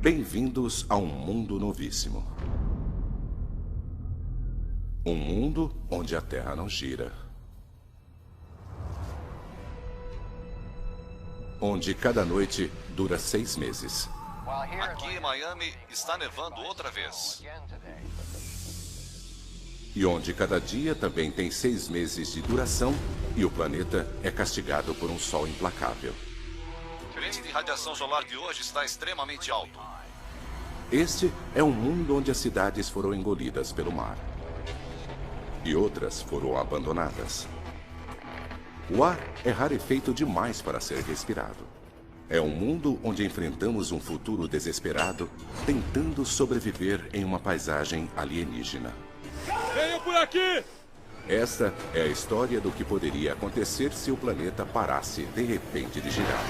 Bem-vindos a um mundo novíssimo. Um mundo onde a Terra não gira. Onde cada noite dura 6 meses. Aqui em Miami está nevando outra vez. E onde cada dia também tem 6 meses de duração e o planeta é castigado por um sol implacável. O índice de radiação solar de hoje está extremamente alto. Este é um mundo onde as cidades foram engolidas pelo mar. E outras foram abandonadas. O ar é rarefeito demais para ser respirado. É um mundo onde enfrentamos um futuro desesperado, tentando sobreviver em uma paisagem alienígena. Venham por aqui! Esta é a história do que poderia acontecer se o planeta parasse de repente de girar.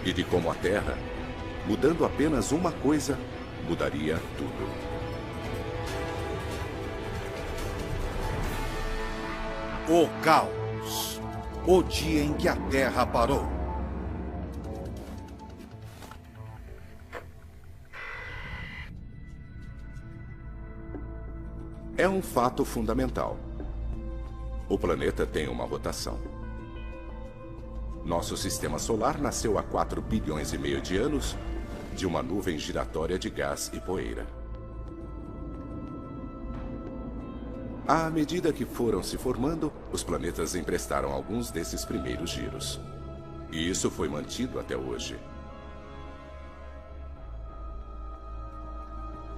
E de como a Terra, mudando apenas uma coisa, mudaria tudo. O caos. O dia em que a Terra parou. É um fato fundamental. O planeta tem uma rotação. Nosso sistema solar nasceu há 4 bilhões e meio de anos de uma nuvem giratória de gás e poeira. À medida que foram se formando, os planetas emprestaram alguns desses primeiros giros. E isso foi mantido até hoje.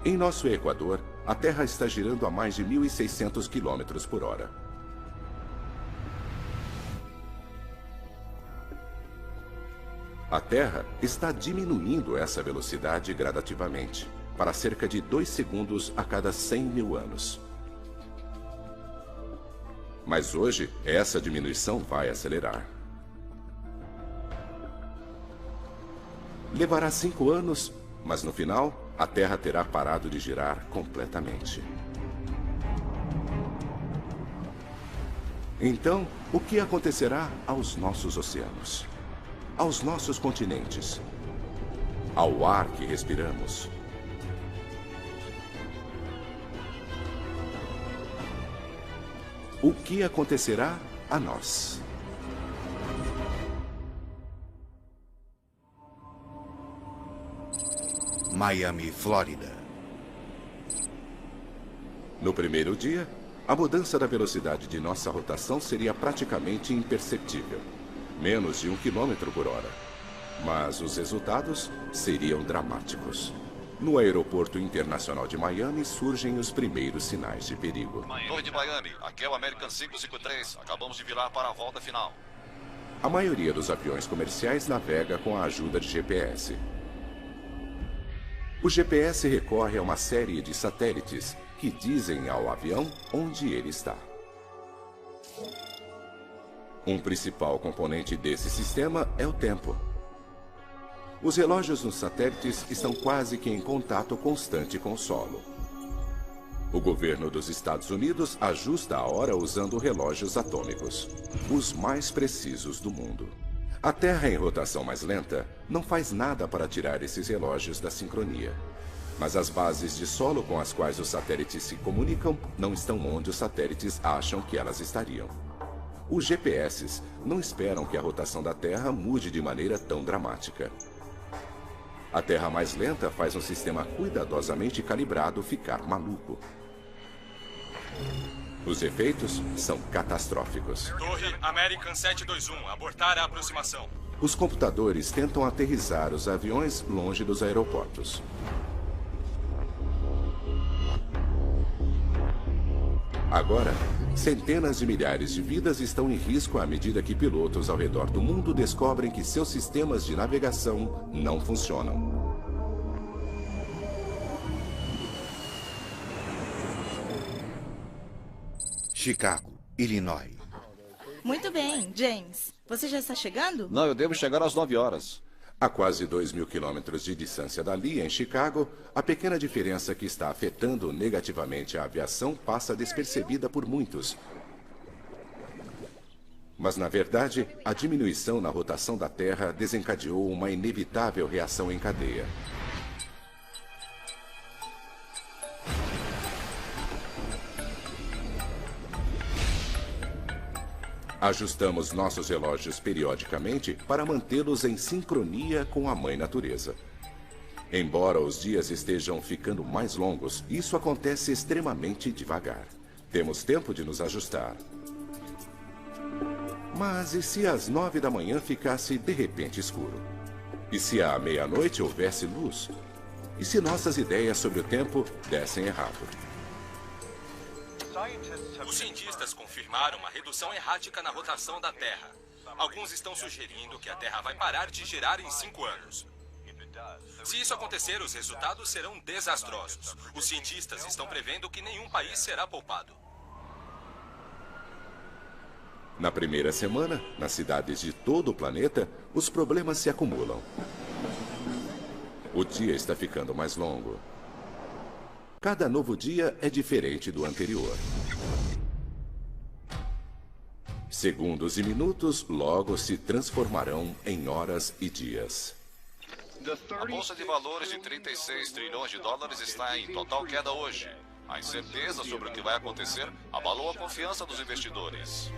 Em nosso Equador, a Terra está girando a mais de 1.600 km por hora. A Terra está diminuindo essa velocidade gradativamente, para cerca de 2 segundos a cada 100 mil anos. Mas hoje, essa diminuição vai acelerar. Levará 5 anos, mas no final, a Terra terá parado de girar completamente. Então, o que acontecerá aos nossos oceanos? Aos nossos continentes? Ao ar que respiramos? O que acontecerá a nós? Miami, Flórida. No primeiro dia, a mudança da velocidade de nossa rotação seria praticamente imperceptível. Menos de 1 km por hora. Mas os resultados seriam dramáticos. No aeroporto internacional de Miami surgem os primeiros sinais de perigo. Torre de Miami, aqui é o American 553. Acabamos de virar para a volta final. A maioria dos aviões comerciais navega com a ajuda de GPS. O GPS recorre a uma série de satélites que dizem ao avião onde ele está. Um principal componente desse sistema é o tempo. Os relógios nos satélites estão quase que em contato constante com o solo. O governo dos Estados Unidos ajusta a hora usando relógios atômicos, os mais precisos do mundo. A Terra em rotação mais lenta não faz nada para tirar esses relógios da sincronia. Mas as bases de solo com as quais os satélites se comunicam não estão onde os satélites acham que elas estariam. Os GPS não esperam que a rotação da Terra mude de maneira tão dramática. A Terra mais lenta faz um sistema cuidadosamente calibrado ficar maluco. Os efeitos são catastróficos. Torre American 721, abortar a aproximação. Os computadores tentam aterrissar os aviões longe dos aeroportos. Agora, centenas de milhares de vidas estão em risco à medida que pilotos ao redor do mundo descobrem que seus sistemas de navegação não funcionam. Chicago, Illinois. Muito bem, James. Você já está chegando? Não, eu devo chegar às 9 horas. A quase 2.000 quilômetros de distância dali, em Chicago, a pequena diferença que está afetando negativamente a aviação passa despercebida por muitos. Mas, na verdade, a diminuição na rotação da Terra desencadeou uma inevitável reação em cadeia. Ajustamos nossos relógios periodicamente para mantê-los em sincronia com a Mãe Natureza. Embora os dias estejam ficando mais longos, isso acontece extremamente devagar. Temos tempo de nos ajustar. Mas e se às 9 da manhã ficasse de repente escuro? E se à meia-noite houvesse luz? E se nossas ideias sobre o tempo dessem errado? Os cientistas confirmaram uma redução errática na rotação da Terra. Alguns estão sugerindo que a Terra vai parar de girar em 5 anos. Se isso acontecer, os resultados serão desastrosos. Os cientistas estão prevendo que nenhum país será poupado. Na primeira semana, nas cidades de todo o planeta, os problemas se acumulam. O dia está ficando mais longo. Cada novo dia é diferente do anterior. Segundos e minutos logo se transformarão em horas e dias. A bolsa de valores de 36 trilhões de dólares está em total queda hoje. A incerteza sobre o que vai acontecer abalou a confiança dos investidores.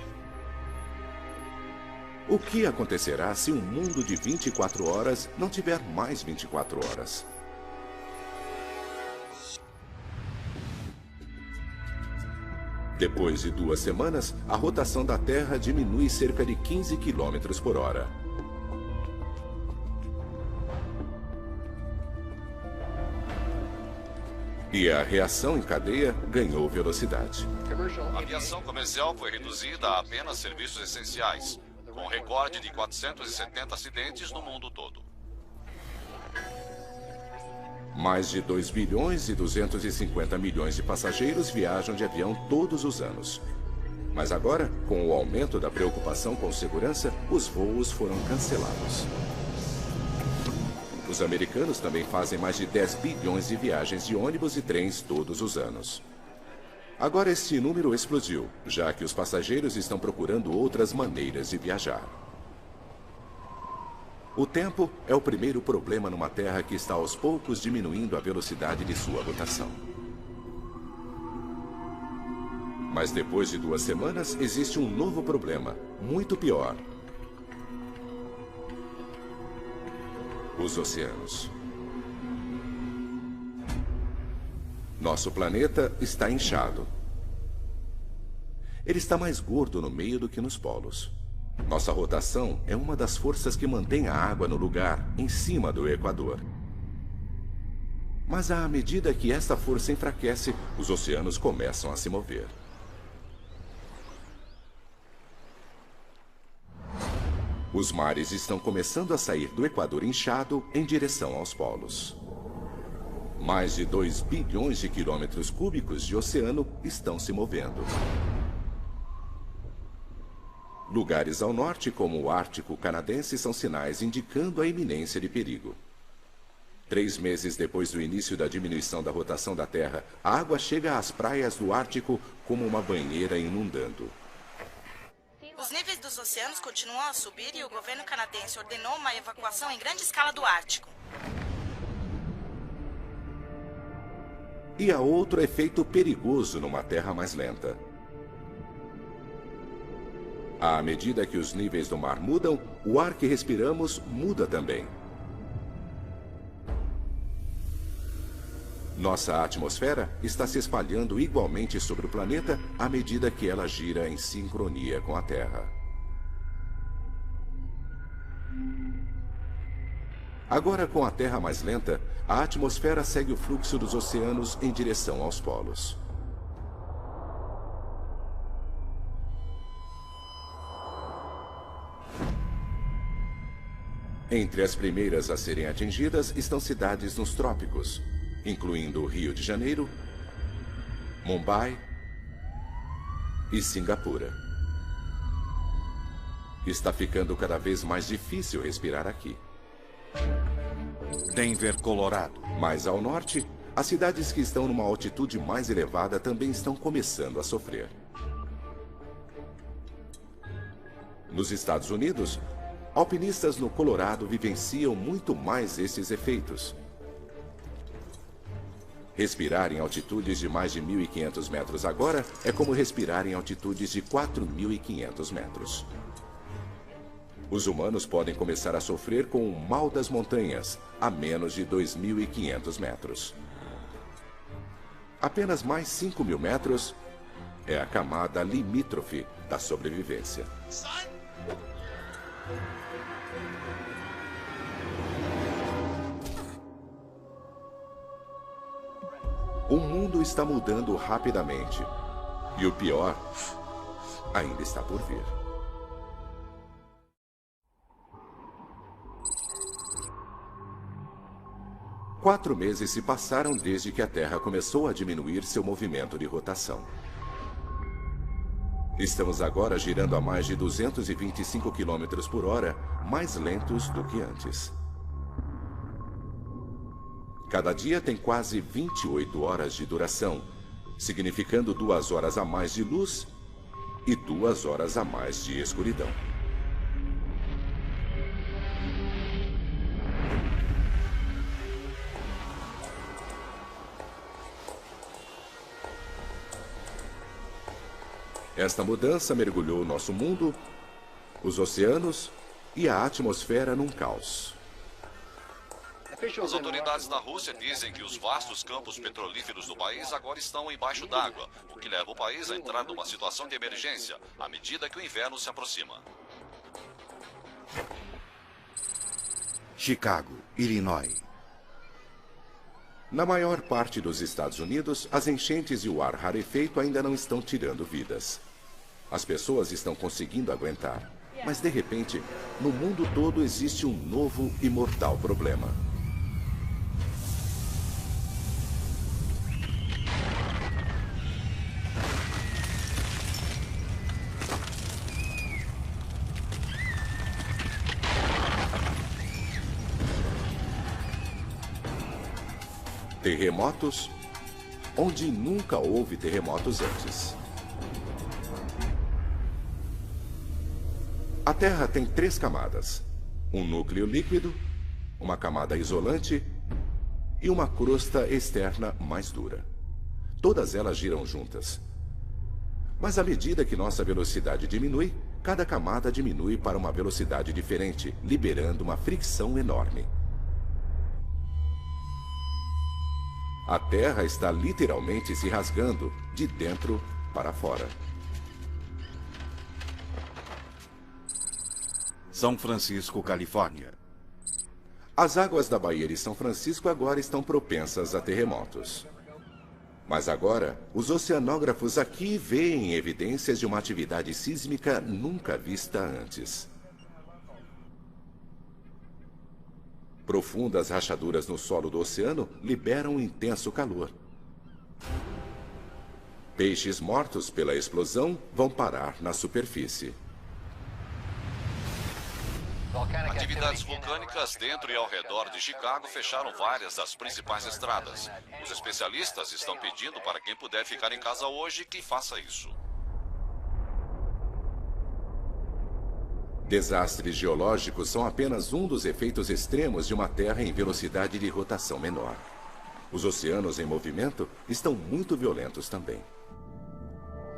O que acontecerá se um mundo de 24 horas não tiver mais 24 horas? Depois de 2 semanas, a rotação da Terra diminui cerca de 15 km por hora. E a reação em cadeia ganhou velocidade. A aviação comercial foi reduzida a apenas serviços essenciais, com um recorde de 470 acidentes no mundo todo. Mais de 2 bilhões e 250 milhões de passageiros viajam de avião todos os anos. Mas agora, com o aumento da preocupação com segurança, os voos foram cancelados. Os americanos também fazem mais de 10 bilhões de viagens de ônibus e trens todos os anos. Agora este número explodiu, já que os passageiros estão procurando outras maneiras de viajar. O tempo é o primeiro problema numa Terra que está aos poucos diminuindo a velocidade de sua rotação. Mas depois de 2 semanas, existe um novo problema, muito pior. Os oceanos. Nosso planeta está inchado. Ele está mais gordo no meio do que nos polos. Nossa rotação é uma das forças que mantém a água no lugar, em cima do Equador. Mas à medida que esta força enfraquece, os oceanos começam a se mover. Os mares estão começando a sair do Equador inchado em direção aos polos. Mais de 2 bilhões de quilômetros cúbicos de oceano estão se movendo. Lugares ao norte, como o Ártico canadense, são sinais indicando a iminência de perigo. 3 meses depois do início da diminuição da rotação da Terra, a água chega às praias do Ártico como uma banheira inundando. Os níveis dos oceanos continuam a subir e o governo canadense ordenou uma evacuação em grande escala do Ártico. E há outro efeito perigoso numa Terra mais lenta. À medida que os níveis do mar mudam, o ar que respiramos muda também. Nossa atmosfera está se espalhando igualmente sobre o planeta à medida que ela gira em sincronia com a Terra. Agora, com a Terra mais lenta, a atmosfera segue o fluxo dos oceanos em direção aos polos. Entre as primeiras a serem atingidas estão cidades nos trópicos, incluindo o Rio de Janeiro, Mumbai e Singapura. Está ficando cada vez mais difícil respirar aqui. Denver, Colorado. Mais ao norte, as cidades que estão numa altitude mais elevada também estão começando a sofrer. Nos Estados Unidos, alpinistas no Colorado vivenciam muito mais esses efeitos. Respirar em altitudes de mais de 1.500 metros agora é como respirar em altitudes de 4.500 metros. Os humanos podem começar a sofrer com o mal das montanhas a menos de 2.500 metros. Apenas mais 5.000 metros é a camada limítrofe da sobrevivência. O mundo está mudando rapidamente. E o pior ainda está por vir. Quatro meses se passaram desde que a Terra começou a diminuir seu movimento de rotação. Estamos agora girando a mais de 225 km por hora, mais lentos do que antes. Cada dia tem quase 28 horas de duração, significando 2 horas a mais de luz e 2 horas a mais de escuridão. Esta mudança mergulhou nosso mundo, os oceanos e a atmosfera num caos. As autoridades da Rússia dizem que os vastos campos petrolíferos do país agora estão embaixo d'água, o que leva o país a entrar numa situação de emergência, à medida que o inverno se aproxima. Chicago, Illinois. Na maior parte dos Estados Unidos, as enchentes e o ar rarefeito ainda não estão tirando vidas. As pessoas estão conseguindo aguentar, mas de repente, no mundo todo existe um novo e mortal problema. Terremotos, onde nunca houve terremotos antes. A Terra tem 3 camadas: um núcleo líquido, uma camada isolante e uma crosta externa mais dura. Todas elas giram juntas. Mas à medida que nossa velocidade diminui, cada camada diminui para uma velocidade diferente, liberando uma fricção enorme. A Terra está literalmente se rasgando de dentro para fora. São Francisco, Califórnia. As águas da Baía de São Francisco agora estão propensas a terremotos. Mas agora, os oceanógrafos aqui veem evidências de uma atividade sísmica nunca vista antes. Profundas rachaduras no solo do oceano liberam um intenso calor. Peixes mortos pela explosão vão parar na superfície. Atividades vulcânicas dentro e ao redor de Chicago fecharam várias das principais estradas. Os especialistas estão pedindo para quem puder ficar em casa hoje que faça isso. Desastres geológicos são apenas um dos efeitos extremos de uma Terra em velocidade de rotação menor. Os oceanos em movimento estão muito violentos também.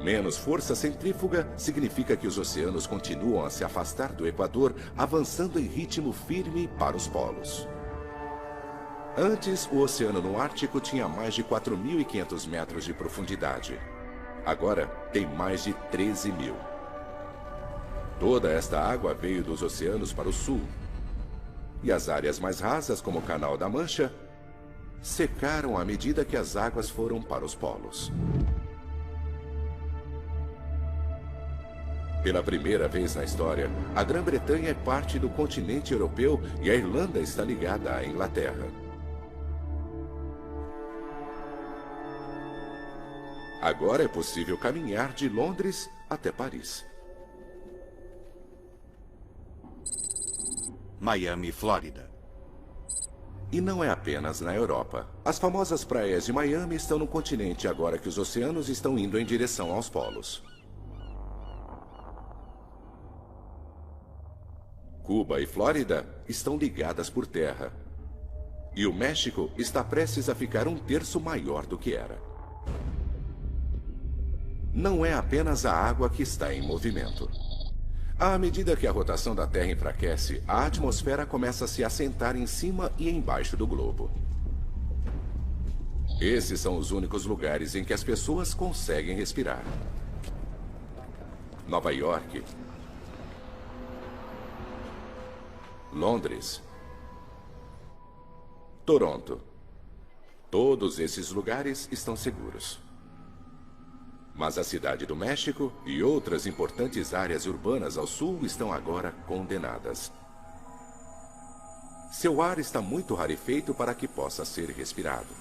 Menos força centrífuga significa que os oceanos continuam a se afastar do Equador, avançando em ritmo firme para os polos. Antes, o oceano no Ártico tinha mais de 4.500 metros de profundidade. Agora, tem mais de 13.000. Toda esta água veio dos oceanos para o sul. E as áreas mais rasas, como o Canal da Mancha, secaram à medida que as águas foram para os polos. Pela primeira vez na história, a Grã-Bretanha é parte do continente europeu e a Irlanda está ligada à Inglaterra. Agora é possível caminhar de Londres até Paris. Miami, Flórida. E não é apenas na Europa. As famosas praias de Miami estão no continente agora que os oceanos estão indo em direção aos polos. Cuba e Flórida estão ligadas por terra. E o México está prestes a ficar 1/3 maior do que era. Não é apenas a água que está em movimento. À medida que a rotação da Terra enfraquece, a atmosfera começa a se assentar em cima e embaixo do globo. Esses são os únicos lugares em que as pessoas conseguem respirar. Nova York, Londres, Toronto. Todos esses lugares estão seguros. Mas a cidade do México e outras importantes áreas urbanas ao sul estão agora condenadas. Seu ar está muito rarefeito para que possa ser respirado.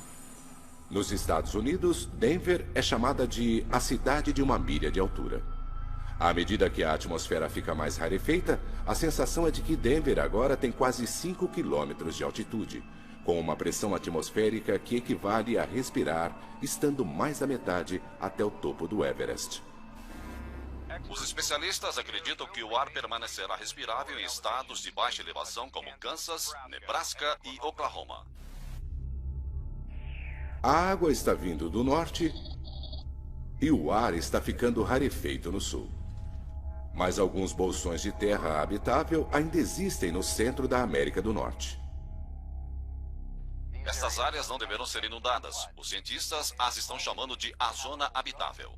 Nos Estados Unidos, Denver é chamada de a cidade de 1 milha de altura. À medida que a atmosfera fica mais rarefeita, a sensação é de que Denver agora tem quase 5 quilômetros de altitude, com uma pressão atmosférica que equivale a respirar, estando mais da metade até o topo do Everest. Os especialistas acreditam que o ar permanecerá respirável em estados de baixa elevação como Kansas, Nebraska e Oklahoma. A água está vindo do norte e o ar está ficando rarefeito no sul. Mas alguns bolsões de terra habitável ainda existem no centro da América do Norte. Estas áreas não deverão ser inundadas. Os cientistas as estão chamando de a zona habitável.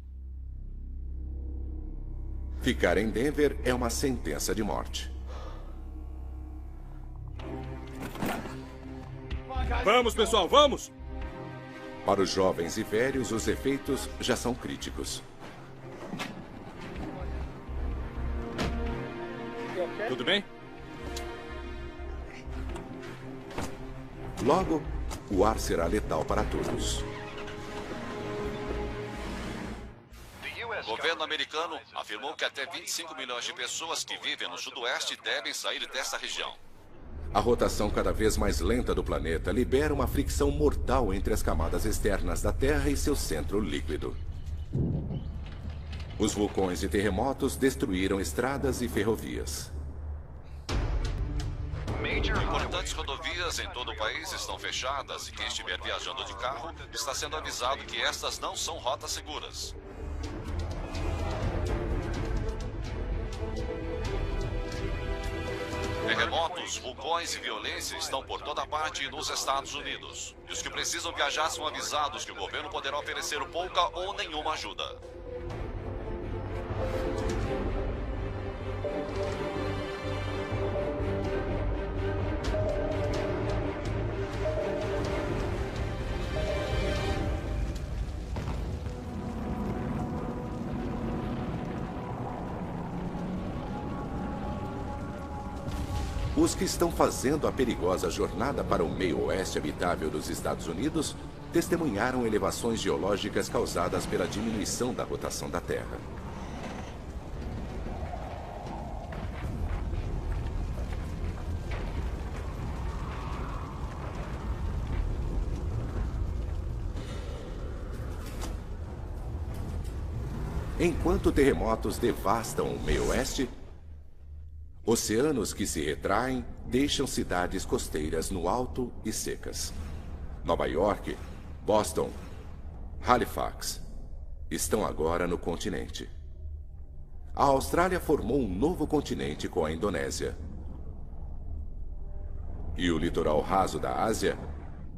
Ficar em Denver é uma sentença de morte. Vamos, pessoal, vamos! Para os jovens e velhos, os efeitos já são críticos. Tudo bem? Logo, o ar será letal para todos. O governo americano afirmou que até 25 milhões de pessoas que vivem no sudoeste devem sair dessa região. A rotação cada vez mais lenta do planeta libera uma fricção mortal entre as camadas externas da Terra e seu centro líquido. Os vulcões e terremotos destruíram estradas e ferrovias. Importantes rodovias em todo o país estão fechadas e quem estiver viajando de carro está sendo avisado que estas não são rotas seguras. Terremotos, vulcões e violência estão por toda parte nos Estados Unidos. E os que precisam viajar são avisados que o governo poderá oferecer pouca ou nenhuma ajuda. Os que estão fazendo a perigosa jornada para o meio-oeste habitável dos Estados Unidos testemunharam elevações geológicas causadas pela diminuição da rotação da Terra. Enquanto terremotos devastam o meio-oeste, oceanos que se retraem deixam cidades costeiras no alto e secas. Nova York, Boston, Halifax estão agora no continente. A Austrália formou um novo continente com a Indonésia. E o litoral raso da Ásia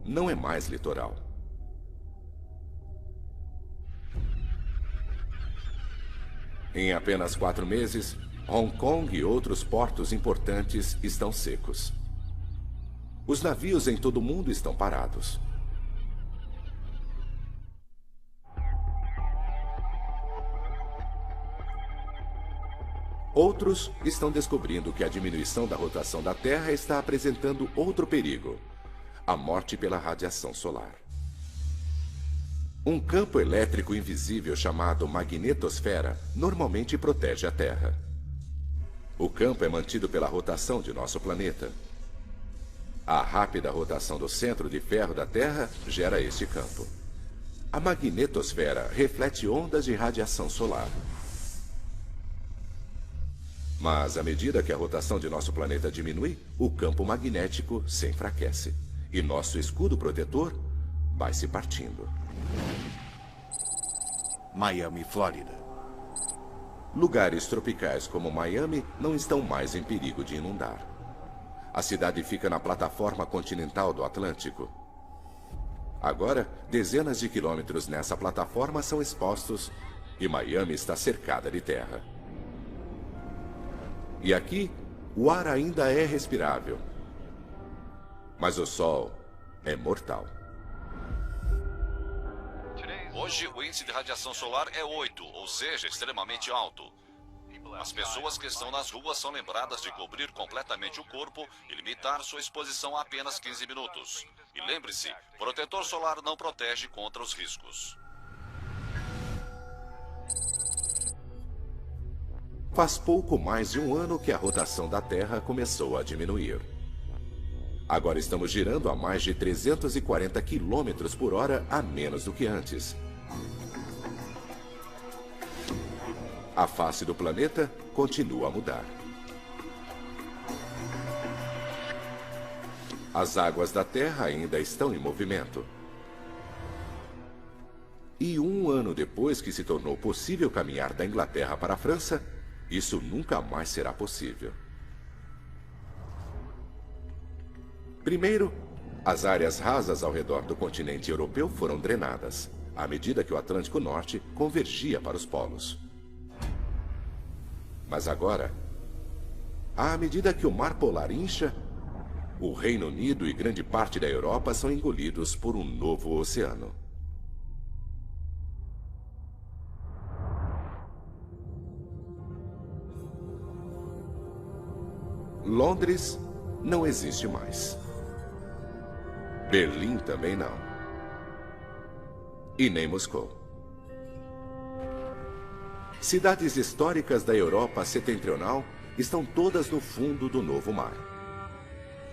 não é mais litoral. Em apenas 4 meses, Hong Kong e outros portos importantes estão secos. Os navios em todo o mundo estão parados. Outros estão descobrindo que a diminuição da rotação da Terra está apresentando outro perigo: a morte pela radiação solar. Um campo elétrico invisível chamado magnetosfera normalmente protege a Terra. O campo é mantido pela rotação de nosso planeta. A rápida rotação do centro de ferro da Terra gera este campo. A magnetosfera reflete ondas de radiação solar. Mas à medida que a rotação de nosso planeta diminui, o campo magnético se enfraquece. E nosso escudo protetor vai se partindo. Miami, Flórida. Lugares tropicais como Miami não estão mais em perigo de inundar. A cidade fica na plataforma continental do Atlântico. Agora, dezenas de quilômetros nessa plataforma são expostos e Miami está cercada de terra. E aqui, o ar ainda é respirável. Mas o sol é mortal. Hoje, o índice de radiação solar é 8, ou seja, extremamente alto. As pessoas que estão nas ruas são lembradas de cobrir completamente o corpo e limitar sua exposição a apenas 15 minutos. E lembre-se, protetor solar não protege contra os riscos. Faz pouco mais de um ano que a rotação da Terra começou a diminuir. Agora estamos girando a mais de 340 km por hora a menos do que antes. A face do planeta continua a mudar. As águas da Terra ainda estão em movimento. E um ano depois que se tornou possível caminhar da Inglaterra para a França, isso nunca mais será possível. Primeiro, as áreas rasas ao redor do continente europeu foram drenadas, à medida que o Atlântico Norte convergia para os polos. Mas agora, à medida que o Mar Polar incha, o Reino Unido e grande parte da Europa são engolidos por um novo oceano. Londres não existe mais. Berlim também não. E nem Moscou. Cidades históricas da Europa setentrional estão todas no fundo do novo mar.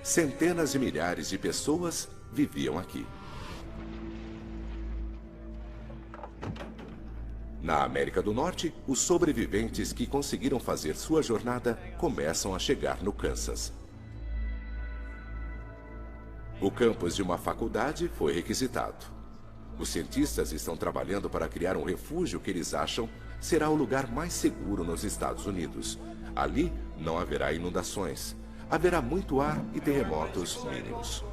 Centenas de milhares de pessoas viviam aqui. Na América do Norte, os sobreviventes que conseguiram fazer sua jornada começam a chegar no Kansas. O campus de uma faculdade foi requisitado. Os cientistas estão trabalhando para criar um refúgio que eles acham será o lugar mais seguro nos Estados Unidos. Ali não haverá inundações. Haverá muito ar e terremotos mínimos.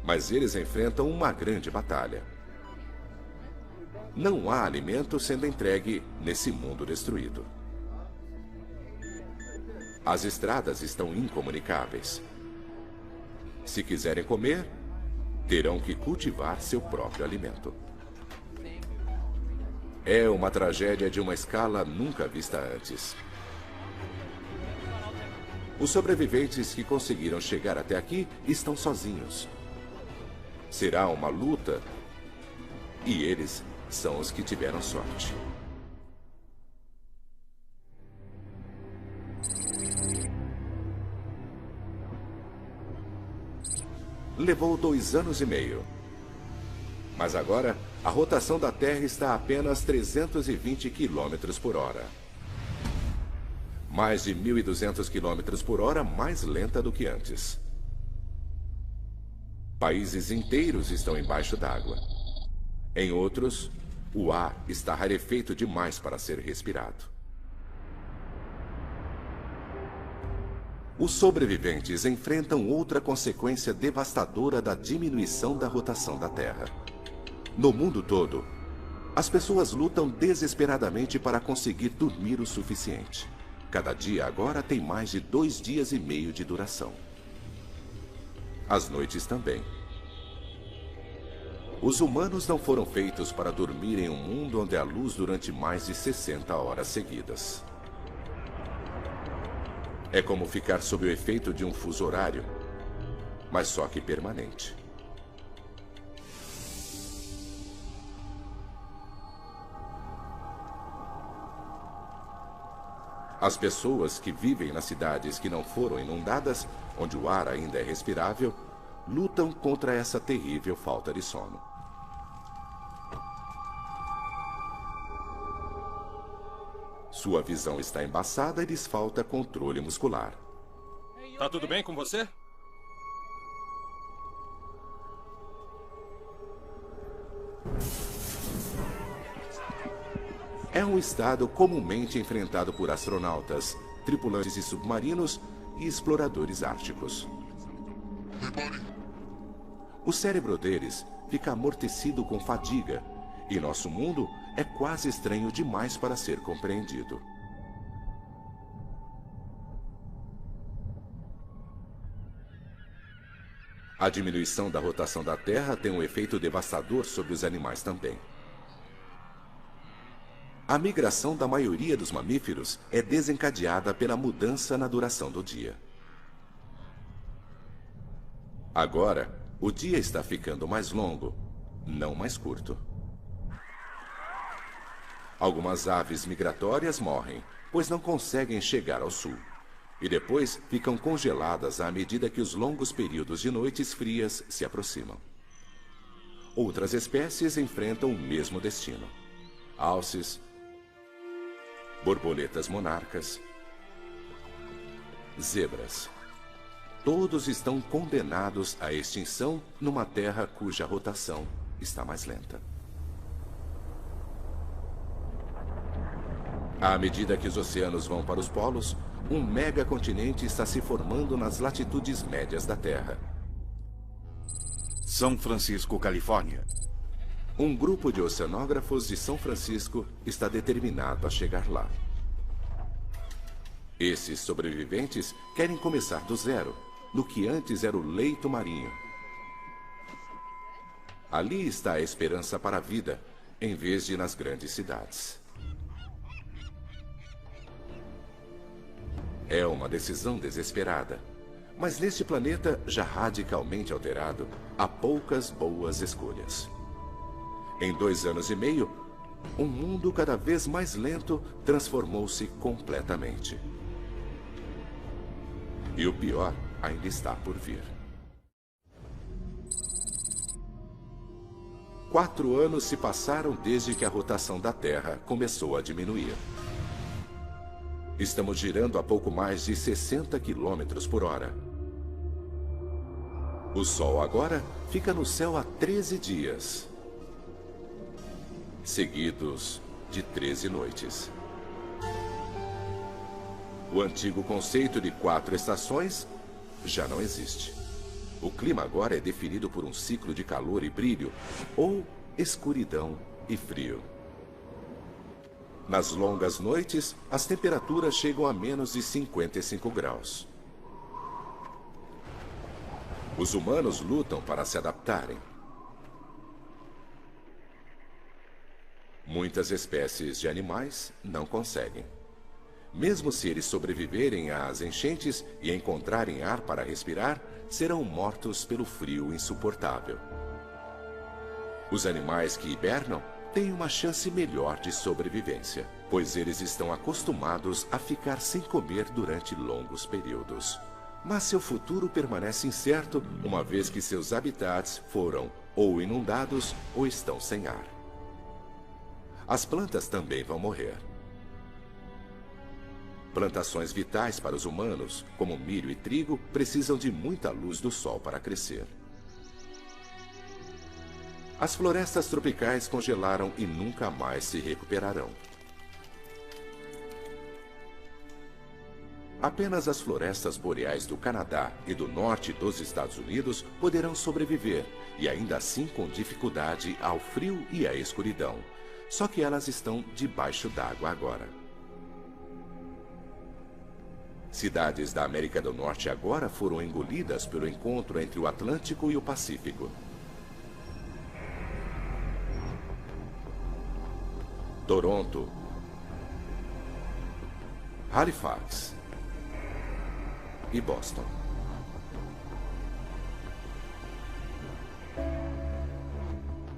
Mas eles enfrentam uma grande batalha. Não há alimento sendo entregue nesse mundo destruído. As estradas estão incomunicáveis. Se quiserem comer, terão que cultivar seu próprio alimento. É uma tragédia de uma escala nunca vista antes. Os sobreviventes que conseguiram chegar até aqui estão sozinhos. Será uma luta e eles são os que tiveram sorte. Levou 2 anos e meio. Mas agora, a rotação da Terra está a apenas 320 km por hora. Mais de 1.200 km por hora mais lenta do que antes. Países inteiros estão embaixo d'água. Em outros, o ar está rarefeito demais para ser respirado. Os sobreviventes enfrentam outra consequência devastadora da diminuição da rotação da Terra. No mundo todo, as pessoas lutam desesperadamente para conseguir dormir o suficiente. Cada dia agora tem mais de 2 dias e meio de duração. As noites também. Os humanos não foram feitos para dormir em um mundo onde há luz durante mais de 60 horas seguidas. É como ficar sob o efeito de um fuso horário, mas só que permanente. As pessoas que vivem nas cidades que não foram inundadas, onde o ar ainda é respirável, lutam contra essa terrível falta de sono. Sua visão está embaçada e lhes falta controle muscular. Tá tudo bem com você? É um estado comumente enfrentado por astronautas, tripulantes de submarinos e exploradores árticos. O cérebro deles fica amortecido com fadiga, e nosso mundo é quase estranho demais para ser compreendido. A diminuição da rotação da Terra tem um efeito devastador sobre os animais também. A migração da maioria dos mamíferos é desencadeada pela mudança na duração do dia. Agora, o dia está ficando mais longo, não mais curto. Algumas aves migratórias morrem, pois não conseguem chegar ao sul. E depois ficam congeladas à medida que os longos períodos de noites frias se aproximam. Outras espécies enfrentam o mesmo destino. Alces, borboletas monarcas, zebras. Todos estão condenados à extinção numa terra cuja rotação está mais lenta. À medida que os oceanos vão para os polos, um megacontinente está se formando nas latitudes médias da Terra. São Francisco, Califórnia. Um grupo de oceanógrafos de São Francisco está determinado a chegar lá. Esses sobreviventes querem começar do zero, no que antes era o leito marinho. Ali está a esperança para a vida, em vez de nas grandes cidades. É uma decisão desesperada, mas neste planeta já radicalmente alterado, há poucas boas escolhas. Em 2 anos e meio, um mundo cada vez mais lento transformou-se completamente. E o pior ainda está por vir. 4 anos se passaram desde que a rotação da Terra começou a diminuir. Estamos girando a pouco mais de 60 quilômetros por hora. O Sol agora fica no céu há 13 dias, seguidos de 13 noites. O antigo conceito de 4 estações já não existe. O clima agora é definido por um ciclo de calor e brilho, ou escuridão e frio. Nas longas noites, as temperaturas chegam a menos de 55 graus. Os humanos lutam para se adaptarem. Muitas espécies de animais não conseguem. Mesmo se eles sobreviverem às enchentes e encontrarem ar para respirar, serão mortos pelo frio insuportável. Os animais que hibernam têm uma chance melhor de sobrevivência, pois eles estão acostumados a ficar sem comer durante longos períodos. Mas seu futuro permanece incerto, uma vez que seus habitats foram ou inundados ou estão sem ar. As plantas também vão morrer. Plantações vitais para os humanos, como milho e trigo, precisam de muita luz do sol para crescer. As florestas tropicais congelaram e nunca mais se recuperarão. Apenas as florestas boreais do Canadá e do norte dos Estados Unidos poderão sobreviver, e ainda assim com dificuldade ao frio e à escuridão. Só que elas estão debaixo d'água agora. Cidades da América do Norte agora foram engolidas pelo encontro entre o Atlântico e o Pacífico. Toronto, Halifax e Boston.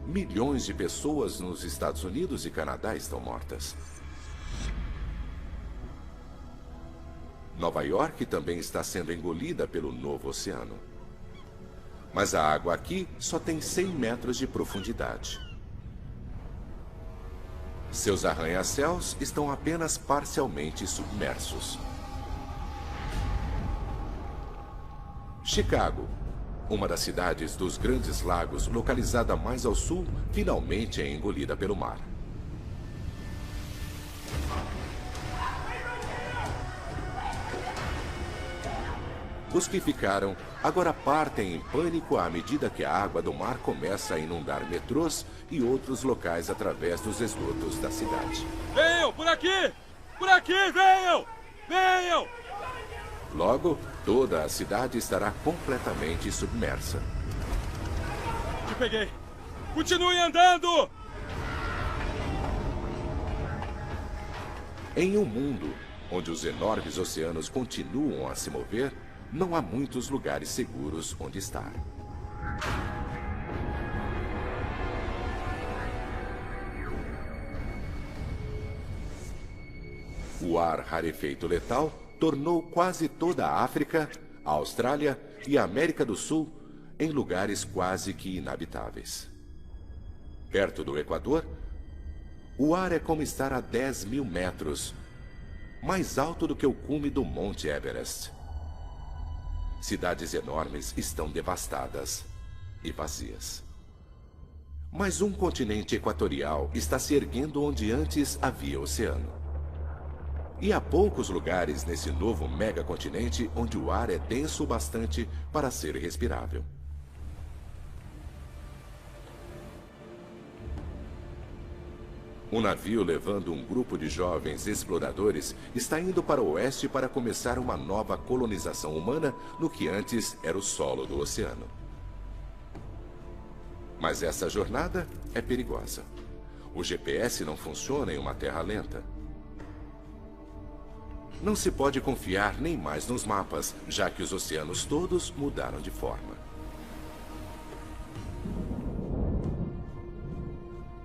Milhões de pessoas nos Estados Unidos e Canadá estão mortas. Nova York também está sendo engolida pelo novo oceano. Mas a água aqui só tem 100 metros de profundidade. Seus arranha-céus estão apenas parcialmente submersos. Chicago, uma das cidades dos Grandes Lagos, localizada mais ao sul, finalmente é engolida pelo mar. Os que ficaram agora partem em pânico à medida que a água do mar começa a inundar metrôs e outros locais através dos esgotos da cidade. Venham, por aqui! Por aqui, venham! Venham! Logo, toda a cidade estará completamente submersa. Te peguei! Continue andando! Em um mundo onde os enormes oceanos continuam a se mover, não há muitos lugares seguros onde estar. O ar rarefeito letal tornou quase toda a África, a Austrália e a América do Sul em lugares quase que inabitáveis. Perto do Equador, o ar é como estar a 10.000 metros, mais alto do que o cume do Monte Everest. Cidades enormes estão devastadas e vazias. Mas um continente equatorial está se erguendo onde antes havia oceano. E há poucos lugares nesse novo megacontinente onde o ar é denso o bastante para ser respirável. Um navio levando um grupo de jovens exploradores está indo para o oeste para começar uma nova colonização humana no que antes era o solo do oceano. Mas essa jornada é perigosa. O GPS não funciona em uma terra lenta. Não se pode confiar nem mais nos mapas, já que os oceanos todos mudaram de forma.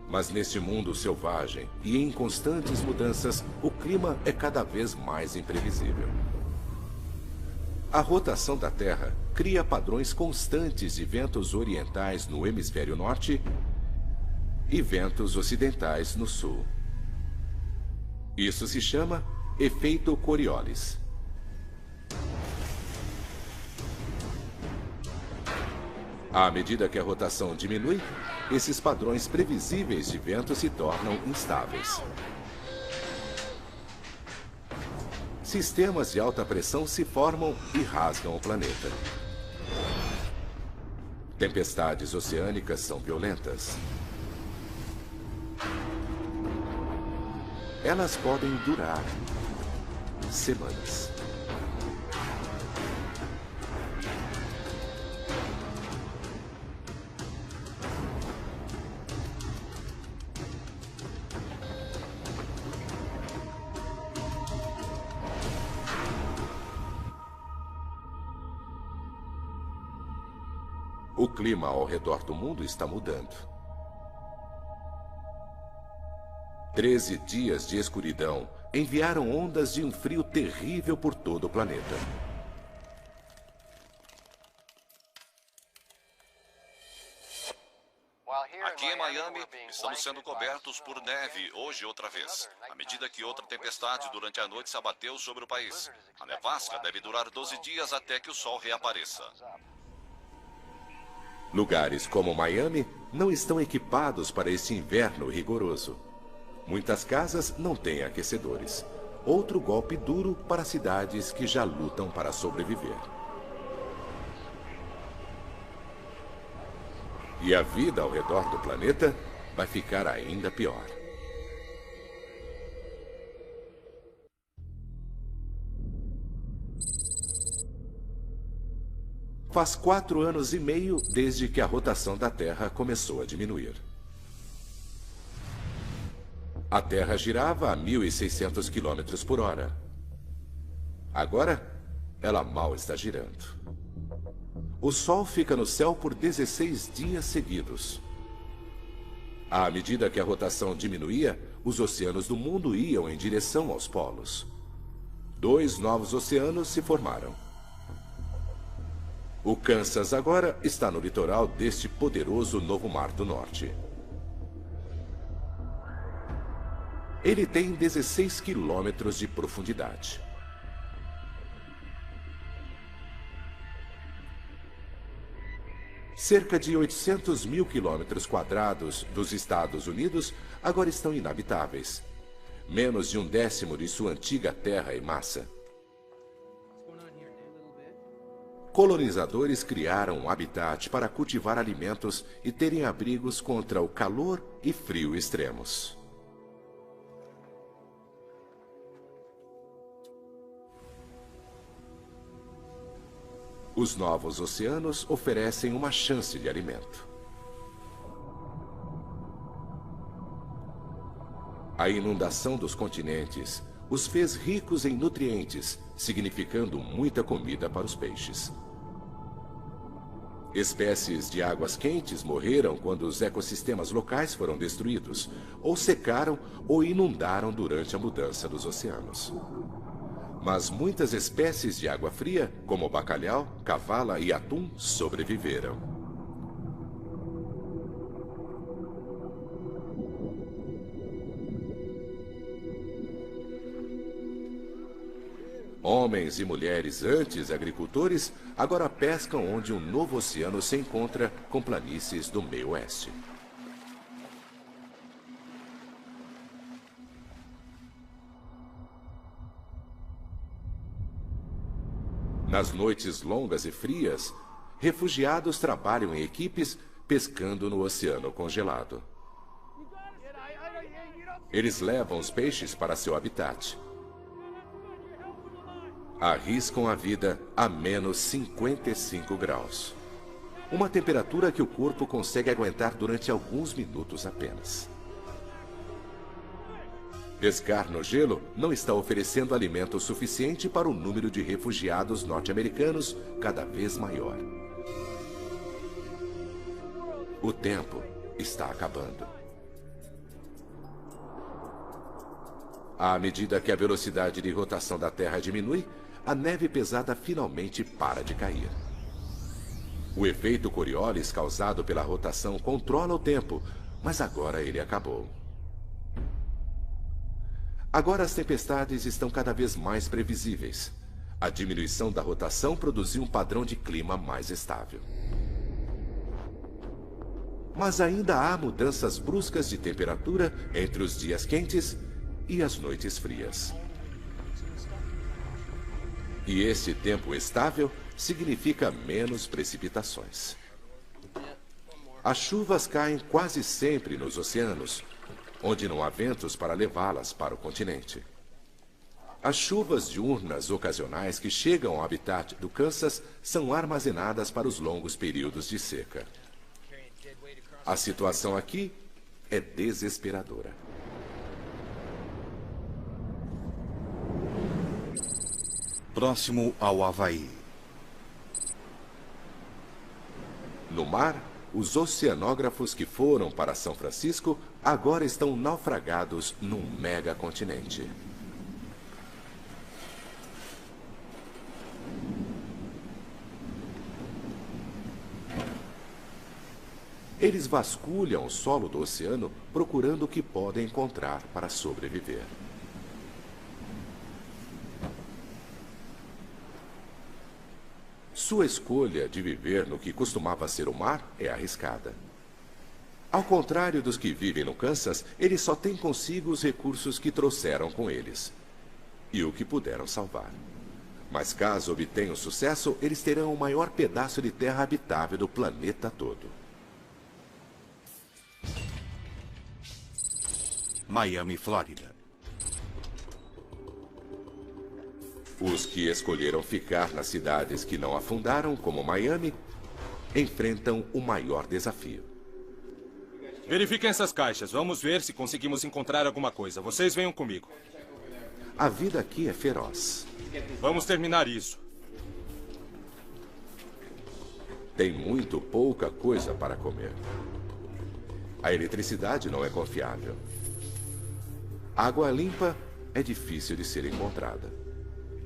Mas neste mundo selvagem e em constantes mudanças, o clima é cada vez mais imprevisível. A rotação da Terra cria padrões constantes de ventos orientais no hemisfério norte e ventos ocidentais no sul. Isso se chama efeito Coriolis. À medida que a rotação diminui, esses padrões previsíveis de vento se tornam instáveis. Sistemas de alta pressão se formam e rasgam o planeta. Tempestades oceânicas são violentas. Elas podem durar semanas. O clima ao redor do mundo está mudando. 13 dias de escuridão enviaram ondas de um frio terrível por todo o planeta. Aqui em Miami, estamos sendo cobertos por neve hoje outra vez, à medida que outra tempestade durante a noite se abateu sobre o país. A nevasca deve durar 12 dias até que o sol reapareça. Lugares como Miami não estão equipados para esse inverno rigoroso. Muitas casas não têm aquecedores. Outro golpe duro para cidades que já lutam para sobreviver. E a vida ao redor do planeta vai ficar ainda pior. Faz 4 anos e meio desde que a rotação da Terra começou a diminuir. A Terra girava a 1.600 km por hora. Agora, ela mal está girando. O Sol fica no céu por 16 dias seguidos. À medida que a rotação diminuía, os oceanos do mundo iam em direção aos polos. 2 novos oceanos se formaram. O Kansas agora está no litoral deste poderoso novo Mar do Norte. Ele tem 16 quilômetros de profundidade. Cerca de 800 mil quilômetros quadrados dos Estados Unidos agora estão inabitáveis. Menos de 1/10 de sua antiga terra em massa. Colonizadores criaram um habitat para cultivar alimentos e terem abrigos contra o calor e frio extremos. Os novos oceanos oferecem uma chance de alimento. A inundação dos continentes os fez ricos em nutrientes, significando muita comida para os peixes. Espécies de águas quentes morreram quando os ecossistemas locais foram destruídos, ou secaram ou inundaram durante a mudança dos oceanos. Mas muitas espécies de água fria, como bacalhau, cavala e atum, sobreviveram. Homens e mulheres antes agricultores agora pescam onde um novo oceano se encontra com planícies do meio oeste. Nas noites longas e frias, refugiados trabalham em equipes pescando no oceano congelado. Eles levam os peixes para seu habitat. Arriscam a vida a menos 55 graus. Uma temperatura que o corpo consegue aguentar durante alguns minutos apenas. Pescar no gelo não está oferecendo alimento suficiente para o número de refugiados norte-americanos cada vez maior. O tempo está acabando. À medida que a velocidade de rotação da Terra diminui, a neve pesada finalmente para de cair. O efeito Coriolis causado pela rotação controla o tempo, mas agora ele acabou. Agora as tempestades estão cada vez mais previsíveis. A diminuição da rotação produziu um padrão de clima mais estável. Mas ainda há mudanças bruscas de temperatura entre os dias quentes e as noites frias. E esse tempo estável significa menos precipitações. As chuvas caem quase sempre nos oceanos, onde não há ventos para levá-las para o continente. As chuvas diurnas ocasionais que chegam ao habitat do Kansas são armazenadas para os longos períodos de seca. A situação aqui é desesperadora. Próximo ao Havaí. No mar, os oceanógrafos que foram para São Francisco agora estão naufragados num megacontinente. Eles vasculham o solo do oceano procurando o que podem encontrar para sobreviver. Sua escolha de viver no que costumava ser o mar é arriscada. Ao contrário dos que vivem no Kansas, eles só têm consigo os recursos que trouxeram com eles e o que puderam salvar. Mas caso obtenham sucesso, eles terão o maior pedaço de terra habitável do planeta todo. Miami, Flórida. Os que escolheram ficar nas cidades que não afundaram, como Miami, enfrentam o maior desafio. Verifiquem essas caixas. Vamos ver se conseguimos encontrar alguma coisa. Vocês venham comigo. A vida aqui é feroz. Vamos terminar isso. Tem muito pouca coisa para comer. A eletricidade não é confiável. Água limpa é difícil de ser encontrada.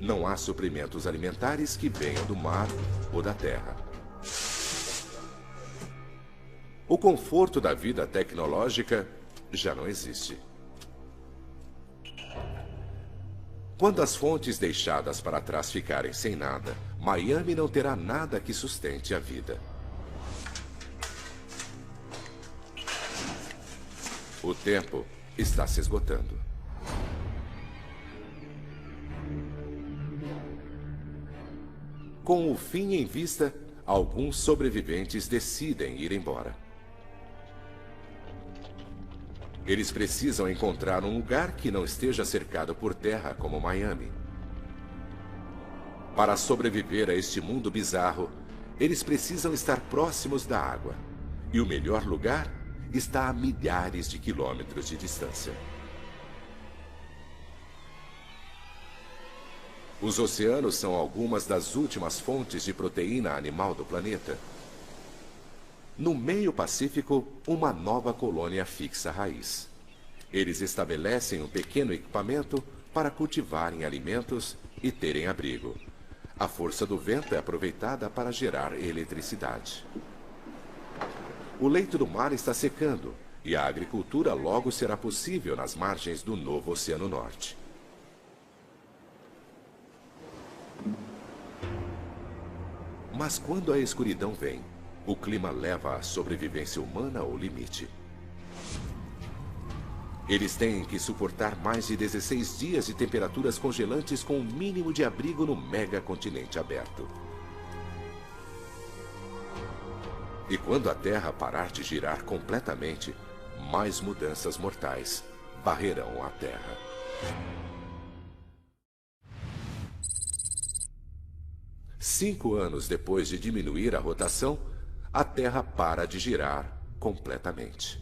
Não há suprimentos alimentares que venham do mar ou da terra. O conforto da vida tecnológica já não existe. Quando as fontes deixadas para trás ficarem sem nada, Miami não terá nada que sustente a vida. O tempo está se esgotando. Com o fim em vista, alguns sobreviventes decidem ir embora. Eles precisam encontrar um lugar que não esteja cercado por terra como Miami. Para sobreviver a este mundo bizarro, eles precisam estar próximos da água. E o melhor lugar está a milhares de quilômetros de distância. Os oceanos são algumas das últimas fontes de proteína animal do planeta. No meio Pacífico, uma nova colônia fixa raiz. Eles estabelecem um pequeno equipamento para cultivarem alimentos e terem abrigo. A força do vento é aproveitada para gerar eletricidade. O leito do mar está secando e a agricultura logo será possível nas margens do novo Oceano Norte. Mas quando a escuridão vem, o clima leva a sobrevivência humana ao limite. Eles têm que suportar mais de 16 dias de temperaturas congelantes com um mínimo de abrigo no megacontinente aberto. E quando a Terra parar de girar completamente, mais mudanças mortais varrerão a Terra. Cinco anos depois de diminuir a rotação, a Terra para de girar completamente.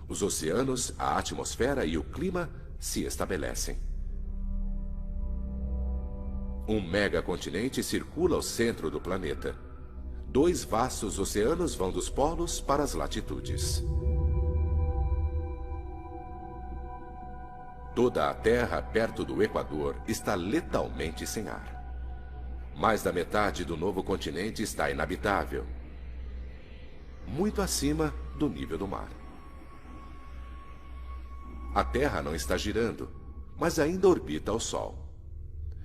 Os oceanos, a atmosfera e o clima se estabelecem. Um megacontinente circula ao centro do planeta. 2 vastos oceanos vão dos polos para as latitudes. Toda a Terra perto do Equador está letalmente sem ar. Mais da metade do novo continente está inabitável, muito acima do nível do mar. A Terra não está girando, mas ainda orbita ao Sol.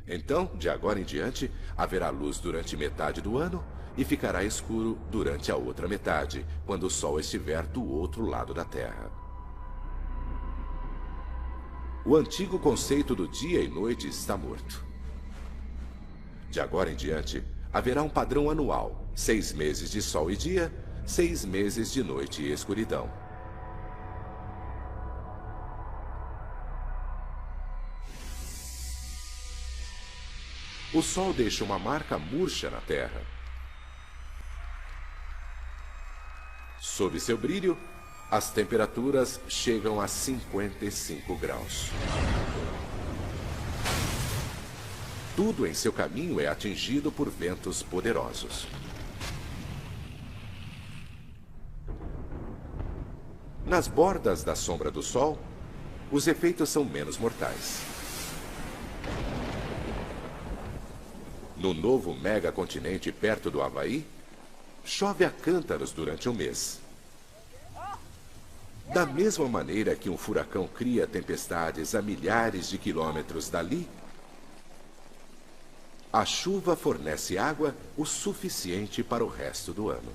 Então, de agora em diante, haverá luz durante metade do ano e ficará escuro durante a outra metade, quando o Sol estiver do outro lado da Terra. O antigo conceito do dia e noite está morto. De agora em diante, haverá um padrão anual: 6 meses de sol e dia, 6 meses de noite e escuridão. O Sol deixa uma marca murcha na Terra. Sob seu brilho, as temperaturas chegam a 55 graus. Tudo em seu caminho é atingido por ventos poderosos. Nas bordas da sombra do Sol, os efeitos são menos mortais. No novo megacontinente perto do Havaí, chove a cântaros durante um mês. Da mesma maneira que um furacão cria tempestades a milhares de quilômetros dali, a chuva fornece água o suficiente para o resto do ano.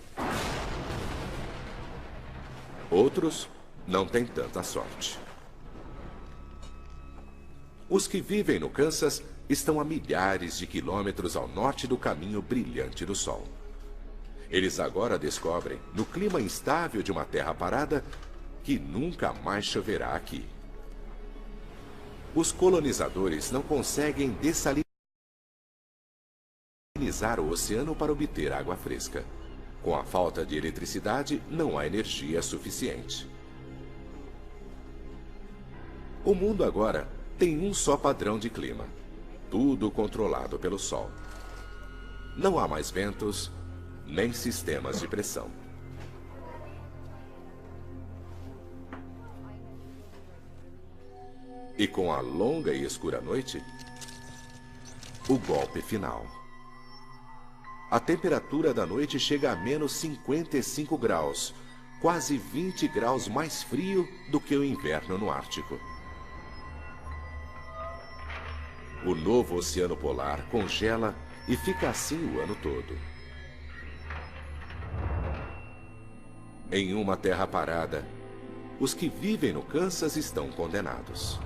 Outros não têm tanta sorte. Os que vivem no Kansas estão a milhares de quilômetros ao norte do caminho brilhante do Sol. Eles agora descobrem, no clima instável de uma terra parada, que nunca mais choverá aqui. Os colonizadores não conseguem dessalinizar o oceano para obter água fresca. Com a falta de eletricidade, não há energia suficiente. O mundo agora tem um só padrão de clima, tudo controlado pelo Sol. Não há mais ventos, nem sistemas de pressão. E com a longa e escura noite, o golpe final. A temperatura da noite chega a menos 55 graus, quase 20 graus mais frio do que o inverno no Ártico. O novo oceano polar congela e fica assim o ano todo. Em uma terra parada, os que vivem no Kansas estão condenados.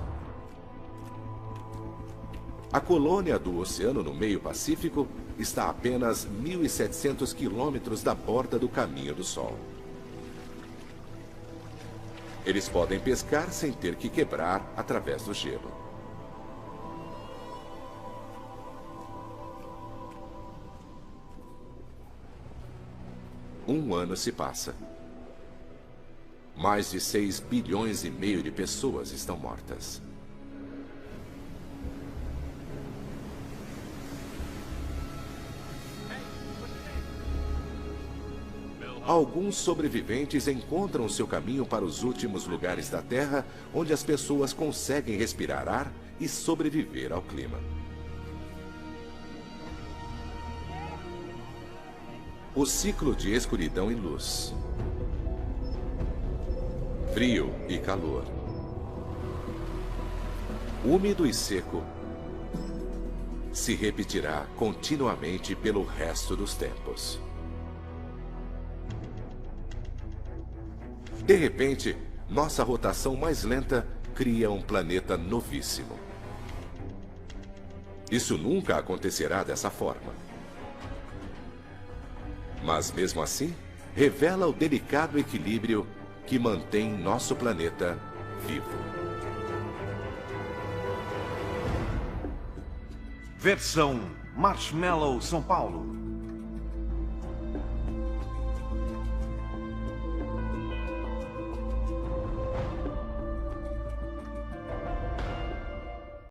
A colônia do oceano no meio Pacífico está a apenas 1.700 quilômetros da borda do Caminho do Sol. Eles podem pescar sem ter que quebrar através do gelo. Um ano se passa. Mais de 6,5 bilhões de pessoas estão mortas. Alguns sobreviventes encontram seu caminho para os últimos lugares da Terra, onde as pessoas conseguem respirar ar e sobreviver ao clima. O ciclo de escuridão e luz. Frio e calor. Úmido e seco. Se repetirá continuamente pelo resto dos tempos. De repente, nossa rotação mais lenta cria um planeta novíssimo. Isso nunca acontecerá dessa forma. Mas mesmo assim, revela o delicado equilíbrio que mantém nosso planeta vivo. Versão Marshmallow São Paulo.